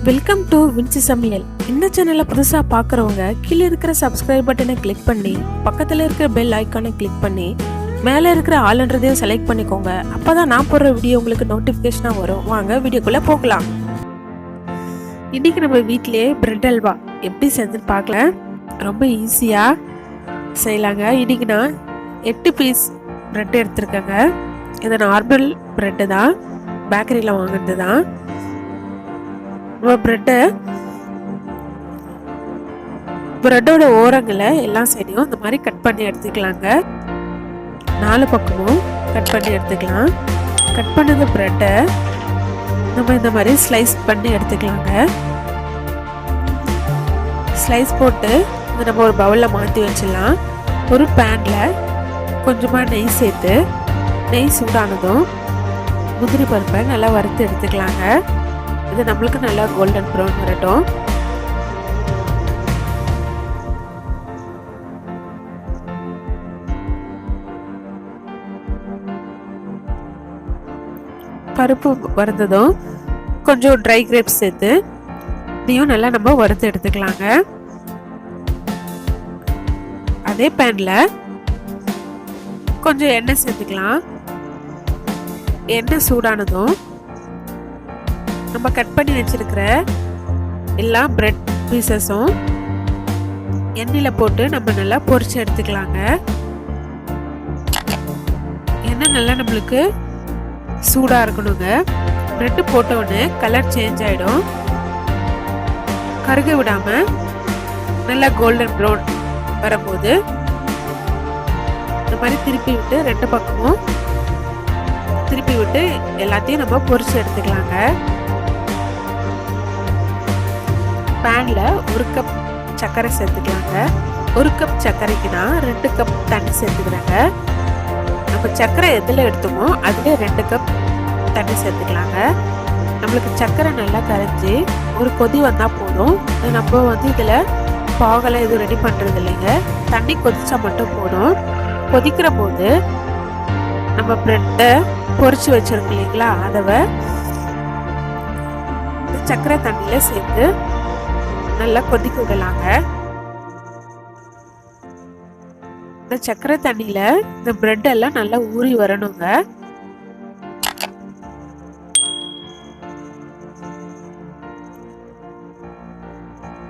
Welcome to Vinci சமையல். இந்த சேனலை புதுசாக பார்க்குறவங்க கீழே இருக்கிற சப்ஸ்கிரைப் பட்டனை கிளிக் பண்ணி பக்கத்தில் இருக்கிற பெல் ஐக்கானை கிளிக் பண்ணி மேலே இருக்கிற ஆளுன்றதையும் செலக்ட் பண்ணிக்கோங்க. அப்போ தான் நான் போடுற வீடியோ உங்களுக்கு நோட்டிஃபிகேஷனாக வரும். வாங்க வீடியோக்குள்ளே போகலாம். இன்றைக்கி நம்ம வீட்டிலேயே பிரெட் அல்வா எப்படி செஞ்சுன்னு பார்க்கலாம். ரொம்ப ஈஸியாக செய்யலாங்க. இன்றைக்கி நான் 8 பீஸ் பிரெட் எடுத்துருக்கேங்க. இது நார்மல் பிரெட்டு தான், பேக்கரியில் வாங்கினது தான். பிரெட்டோட ஓரங்களை எல்லா சைடையும் இந்த மாதிரி கட் பண்ணி எடுத்துக்கலாங்க. 4 பக்கமும் கட் பண்ணி எடுத்துக்கலாம். கட் பண்ணது பிரெட்டை நம்ம இந்த மாதிரி ஸ்லைஸ் பண்ணி எடுத்துக்கலாங்க. ஸ்லைஸ் போட்டு இதை நம்ம ஒரு பவுலில் மாற்றி வச்சிடலாம். ஒரு பேனில் கொஞ்சமாக நெய் சேர்த்து, நெய் சூடானதும் முந்திரி பருப்பை நல்லா வறுத்து எடுத்துக்கலாங்க. இது நம்மளுக்கு நல்லா கோல்டன் ப்ரௌன் வரட்டும். பருப்பு வறுத்ததும் கொஞ்சம் ட்ரை கிரேப்ஸ் சேர்த்து இதையும் நல்லா நம்ம வறுத்து எடுத்துக்கலாங்க. அதே பேன்ல கொஞ்சம் எண்ணெய் சேர்த்துக்கலாம். எண்ணெய் சூடானதும் நம்ம கட் பண்ணி வச்சிருக்கிற எல்லா பிரெட் பீசஸும் எண்ணெயில் போட்டு நம்ம நல்லா பொரிச்சு எடுத்துக்கலாங்க. எண்ணெய் நல்லா நம்மளுக்கு சூடாக இருக்கணுங்க. பிரெட்டு போட்ட உடனே கலர் சேஞ்ச் ஆகிடும். கருக விடாமல் நல்லா கோல்டன் ப்ரௌன் வரும்போது இந்த மாதிரி திருப்பி விட்டு 2 பக்கமும் திருப்பி விட்டு எல்லாத்தையும் நம்ம பொரிச்சு எடுத்துக்கலாங்க. பேன்ல 1 கப் சர்க்கரை சேர்த்துக்கலாங்க. 1 கப் சர்க்கரைக்கு நான் 2 கப் தண்ணி சேர்த்துக்கிறேங்க. நம்ம சர்க்கரை எதில் எடுத்தோமோ அதுல 2 கப் தண்ணி சேர்த்துக்கலாங்க. நம்மளுக்கு சர்க்கரை நல்லா கரைஞ்சி ஒரு கொதி வந்தால் போதும். நம்ம இதில் பாகெல்லாம் எதுவும் ரெடி பண்ணுறது இல்லைங்க. தண்ணி கொதிச்சா மட்டும் போதும். கொதிக்கிற போது நம்ம பிரெட்டை பொரிச்சு வச்சிருக்கோம் இல்லைங்களா, அதை சர்க்கரை தண்ணியில் சேர்த்து நல்லா கொதிக்க விடலாங்க. இந்த சர்க்கரை தண்ணியில இந்த பிரெட் எல்லாம் நல்லா ஊறி வரணுங்க.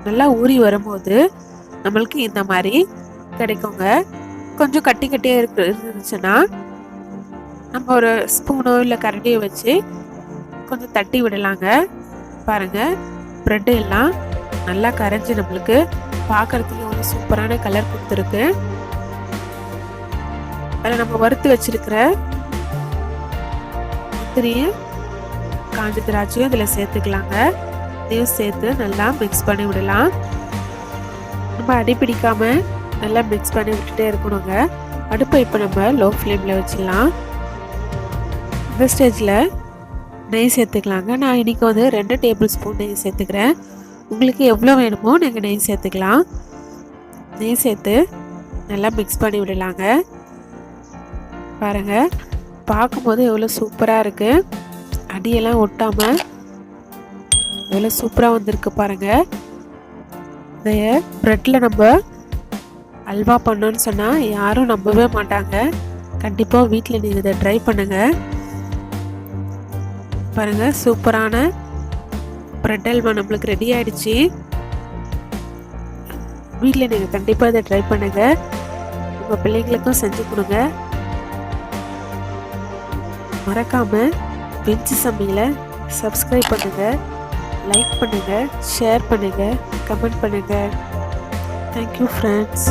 நல்லா ஊறி வரும்போது நம்மளுக்கு இந்த மாதிரி கிடைக்குங்க. கொஞ்சம் கட்டி கட்டியாக இருந்துச்சுன்னா நம்ம ஒரு ஸ்பூனோ இல்லை கரண்டியோ வச்சு கொஞ்சம் தட்டி விடலாங்க. பாருங்க, பிரெட் எல்லாம் நல்லா கரைஞ்சி நம்மளுக்கு பார்க்கறதுக்கு ஒரு சூப்பரான கலர் கொடுத்துருக்கு. அதில் நம்ம வறுத்து வச்சிருக்கிற முந்திரியும் காஞ்ச திராட்சையும் இதில் சேர்த்துக்கலாங்க. இதையும் சேர்த்து நல்லா மிக்ஸ் பண்ணி விடலாம். நம்ம அடி பிடிக்காம நல்லா மிக்ஸ் பண்ணி விட்டுட்டே இருக்கணுங்க. அடுப்பை இப்போ நம்ம லோ ஃப்ளேமில் வச்சிடலாம். இந்த ஸ்டேஜில் நெய் சேர்த்துக்கலாங்க. நான் இன்றைக்கி 2 டேபிள் ஸ்பூன் நெய் சேர்த்துக்கிறேன். உங்களுக்கு எவ்வளோ வேணுமோ நீங்கள் நெய் சேர்த்துக்கலாம். நெய் சேர்த்து நல்லா மிக்ஸ் பண்ணி விடலாங்க. பாருங்கள், பார்க்கும்போது எவ்வளோ சூப்பராக இருக்குது. அடியெல்லாம் ஒட்டாமல் எவ்வளோ சூப்பராக வந்திருக்கு பாருங்கள். இந்த ப்ரெட்டில் நம்ம அல்வா பண்ணோன்னு சொன்னால் யாரும் நம்பவே மாட்டாங்க. கண்டிப்பாக வீட்டில் நீங்கள் இதை ட்ரை பண்ணுங்கள். பாருங்கள், சூப்பரான பிரெட் அல்வா நம்மளுக்கு ரெடி ஆயிடுச்சு. வீட்டில் நீங்கள் கண்டிப்பாக இதை ட்ரை பண்ணுங்க. உங்கள் பிள்ளைங்களுக்கும் செஞ்சு கொடுங்க. மறக்காம வின்சி சமையலை சப்ஸ்கிரைப் பண்ணுங்க, லைக் பண்ணுங்க, ஷேர் பண்ணுங்க, கமெண்ட் பண்ணுங்க. Thank you friends.